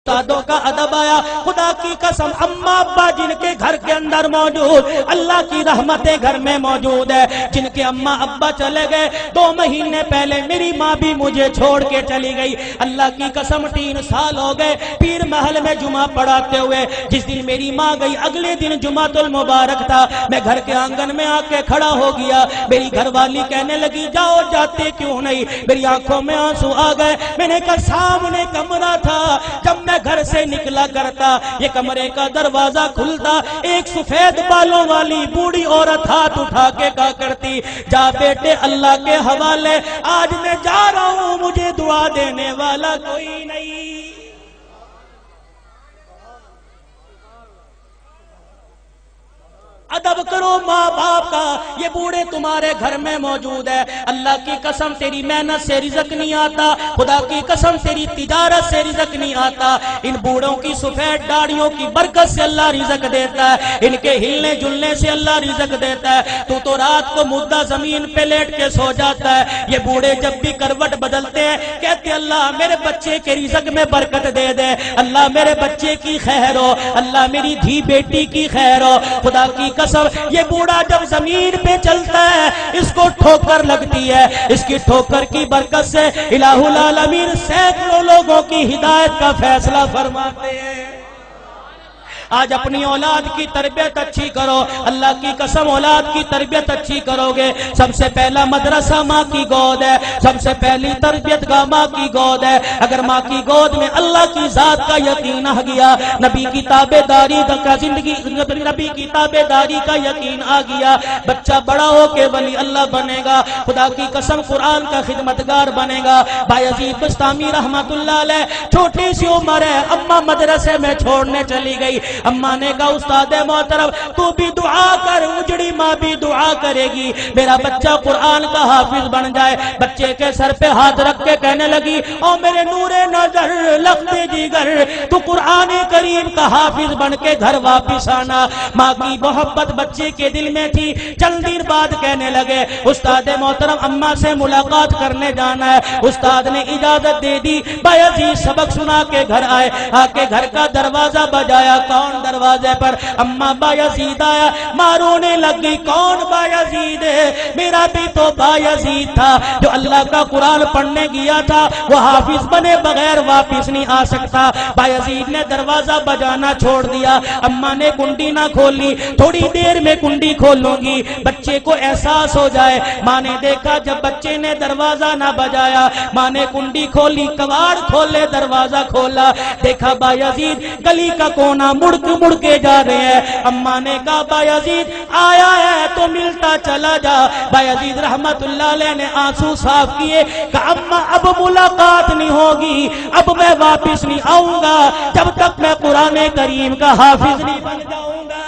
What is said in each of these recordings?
استادوں کا ادب آیا. خدا کی قسم اماں ابا جن کے گھر کے اندر موجود, اللہ کی رحمتیں گھر میں موجود ہے. جن کے اماں ابا چلے گئے 2 مہینے پہلے میری ماں بھی مجھے چھوڑ کے چلی گئی. اللہ کی قسم 3 سال ہو گئے پیر محل میں جمعہ پڑھاتے ہوئے. جس دن میری ماں گئی اگلے دن جمعۃ المبارک تھا. میں گھر کے آنگن میں آ کے کھڑا ہو گیا. میری گھر والی کہنے لگی جاؤ جاتے کیوں نہیں. میری آنکھوں میں آنسو آ گئے. میں نے کہا سامنے کمرہ تھا, جب میں گھر سے نکلا کرتا یہ کمرے کا دروازہ کھلتا, ایک سفید بالوں والی بوڑھی عورت ہاتھ اٹھا کے کہا کرتی جا بیٹے اللہ کے حوالے, آج میں جا رہا ہوں مجھے دعا دینے والا کوئی نہیں. ادب کرو ماں باپ کا. یہ بوڑھے تمہارے گھر میں موجود ہے. اللہ کی قسم تیری محنت سے رزق نہیں آتا, خدا کی قسم تیری تجارت سے رزق نہیں آتا. ان بوڑھوں کی سفید داڑھیوں کی برکت سے اللہ رزق دیتا ہے, ان کے ہلنے جلنے سے اللہ رزق دیتا ہے. تو رات کو مردہ زمین پہ لیٹ کے سو جاتا ہے. یہ بوڑھے جب بھی کروٹ بدلتے ہیں کہتے اللہ میرے بچے کے رزق میں برکت دے دے, اللہ میرے بچے کی خیر ہو, اللہ میری دھی بیٹی کی خیر ہو. خدا کی قسم یہ بوڑھا جب زمین پہ چلتا ہے اس کو ٹھوکر لگتی ہے, اس کی ٹھوکر کی برکت سے الہ العالمین سینکڑوں لوگوں کی ہدایت کا فیصلہ فرماتے ہیں. آج اپنی اولاد کی تربیت اچھی کرو. اللہ کی قسم اولاد کی تربیت اچھی کرو گے. سب سے پہلا مدرسہ ماں کی گود ہے, سب سے پہلی تربیت گاہ ماں کی گود ہے. اگر ماں کی گود میں اللہ کی ذات کا یقین آ گیا, نبی کی تابعداری کا زندگی, نبی کی تابعداری کا یقین آ گیا, بچہ بڑا ہو کے ولی اللہ بنے گا. خدا کی قسم قرآن کا خدمتگار بنے گا. بایزید بستامی رحمت اللہ علیہ چھوٹی سی عمر ہے, اماں مدرسے میں چھوڑنے چلی گئی. اماں نے کہا استاد محترم تو بھی دعا کر, اجڑی ماں بھی دعا کرے گی میرا بچہ قرآن کا حافظ بن جائے. بچے کے سر پہ ہاتھ رکھ کے کہنے لگی او میرے نور نظر لخت جگر تو قرآن کریم کا حافظ بن کے گھر واپس آنا. ماں کی محبت بچے کے دل میں تھی. چند دن بعد کہنے لگے استاد محترم اماں سے ملاقات کرنے جانا ہے. استاد نے اجازت دے دی. بایزید سبق سنا کے گھر آئے, آ کے گھر کا دروازہ بجایا. کون دروازے پر؟ اماں بایزید آیا. ماں رونے لگی کون بایزید ہے؟ میرا بھی تو بایزید تھا جو اللہ کا قرآن پڑھنے گیا تھا, وہ حافظ بنے بغیر واپس نہیں آ سکتا. بایزید نے دروازہ بجانا چھوڑ دیا. اماں نے کنڈی نہ کھولی, تھوڑی دیر میں کنڈی کھولوں گی بچے کو احساس ہو جائے. ماں نے دیکھا جب بچے نے دروازہ نہ بجایا, ماں نے کنڈی کھولی, کواڑ کھولے, دروازہ کھولا, دیکھا بایزید گلی کا کونا مڑ کے جا رہے ہیں. اماں نے کہا بایزید آیا ہے تو ملتا چلا جا. بایزید رحمت اللہ علیہ نے آنسو صاف کیے, کہا اماں اب ملاقات نہیں ہوگی, اب میں واپس نہیں آؤں گا جب تک میں قرآن کریم کا حافظ نہیں بن جاؤں گا.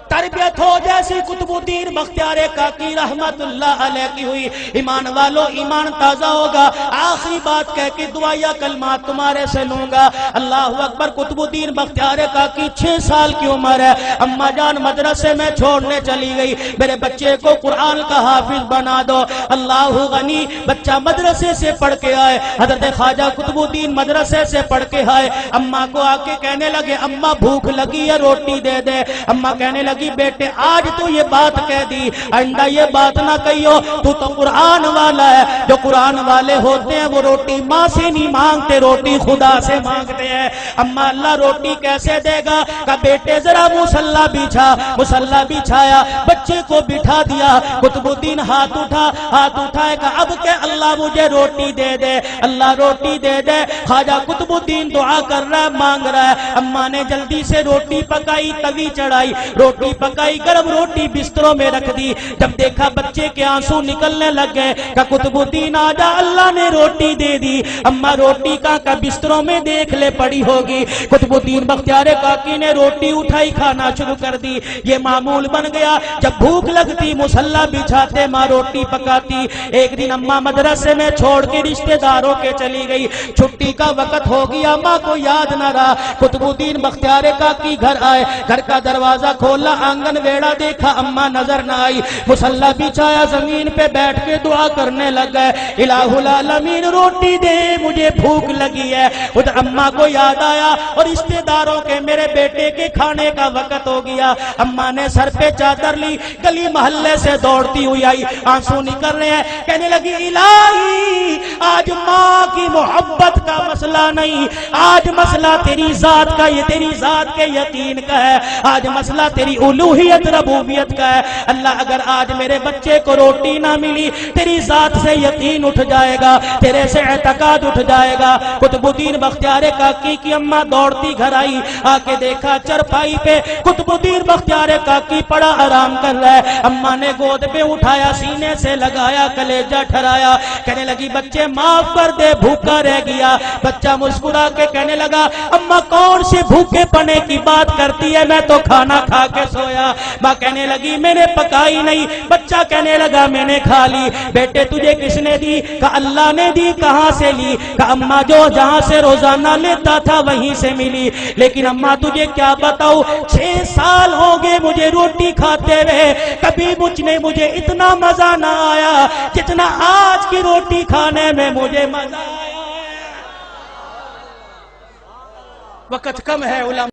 تربیت ہو جیسی قطب الدین بختیار کاکی رحمت اللہ علیہ کی ہوئی. ایمان والو ایمان تازہ ہوگا. آخری بات کہہ کے دعائیا کلمات تمہارے سے لوں گا. اللہ اکبر. قطب الدین بختیار کاکی 6 سال کی عمر ہے. اماں جان مدرسے میں چھوڑنے چلی گئی, میرے بچے کو قرآن کا حافظ بنا دو. اللہ غنی. بچہ مدرسے سے پڑھ کے آئے, حضرت خواجہ قطب الدین مدرسے سے پڑھ کے آئے. اماں کو آ کے کہنے لگے اماں بھوک لگی ہے روٹی دے دے. اماں کہنے لگی بیٹے آج تو یہ بات کہہ دی, آئندہ یہ بات نہ کہیو, تو قرآن والا ہے. جو قرآن والے ہوتے ہیں وہ روٹی ماں سے نہیں مانگتے, روٹی خدا سے مانگتے ہیں. اماں اللہ روٹی کیسے دے گا؟ کہ بیٹے ذرا مصلی بچھا. مصلی بچھایا, بچے کو بٹھا دیا. قطب الدین ہاتھ اٹھائے کہ اب کہ اللہ مجھے روٹی دے دے, اللہ روٹی دے دے. خواجہ قطب الدین دعا کر رہا ہے, مانگ رہا ہے. اماں نے جلدی سے روٹی پکائی, توی چڑھائی, روٹی پکائی, گرم روٹی بستروں میں رکھ دی. جب دیکھا بچے کے آنسو نکلنے لگ گئے کہ قطب الدین آجا اللہ نے روٹی دے دی. اماں روٹی کا بستروں میں دیکھ لے پڑی ہوگی. قطب الدین بختیار کاکی نے روٹی اٹھائی, کھانا شروع کر دی. یہ معمول بن گیا, جب بھوک لگتی مصلی بچھاتے, ماں روٹی پکاتی. ایک دن اماں مدرسے میں چھوڑ کے رشتہ داروں کے چلی گئی. چھٹی کا وقت ہو گیا, ماں کو یاد نہ رہا. قطب الدین بختیار کاکی گھر آئے, گھر کا دروازہ کھولا, آنگن ویڑا دیکھا اما نظر نہ آئی، مصلی بچھایا زمین پہ بیٹھ کے دعا کرنے لگ گئے، الہ العالمین روٹی دے مجھے بھوک لگی ہے۔ خود اما کو یاد آیا اور رشتے داروں کے میرے بیٹے کے کھانے کا وقت ہو گیا۔ اما نے سر پہ چادر لی، گلی محلے سے دوڑتی ہوئی آئی، آنسو نکل رہے ہیں، کہنے لگی الہی آج ماں کی محبت کا مسئلہ نہیں، آج مسئلہ تیری ذات کا، یہ تیری ذات کے یقین کا ہے، آج مسئلہ تیری الوہیت ربوبیت کا ہے۔ اللہ اگر آج میرے بچے کو روٹی نہ ملی، تیری ذات سے یقین اٹھ جائے گا، تیرے سے اعتقاد اٹھ جائے گا۔ قطب الدین بختیار کاکی کی اماں دوڑتی گھر آئی، آ کے دیکھا چرپائی پہ قطب الدین بختیار کاکی پڑا آرام کر رہا ہے۔ اماں نے گود پہ اٹھایا، سینے سے لگایا، کلیجہ ٹھرایا، کہنے لگی بچے معاف کر دے، بھوکا رہ گیا۔ بچہ مسکرا کے کہنے لگا اماں کون سے بھوکے پنے کی بات کرتی ہے، میں تو کھانا کھا کے سویا۔ ماں کہنے لگی میں نے پکائی نہیں، بچہ کہنے لگا میں نے کھا لی۔ بیٹے تجھے کس نے دی؟ کہا اللہ نے دی۔ کہاں سے لی؟ کہا اماں جو جہاں سے روزانہ لیتا تھا وہیں سے ملی، لیکن اماں تجھے کیا بتاؤ 6 سال ہو گئے مجھے روٹی کھاتے ہوئے، کبھی مجھے اتنا مزہ نہ آیا جتنا آج کی روٹی کھانے میں مجھے مزہ آیا ہے۔ وقت کم ہے علماء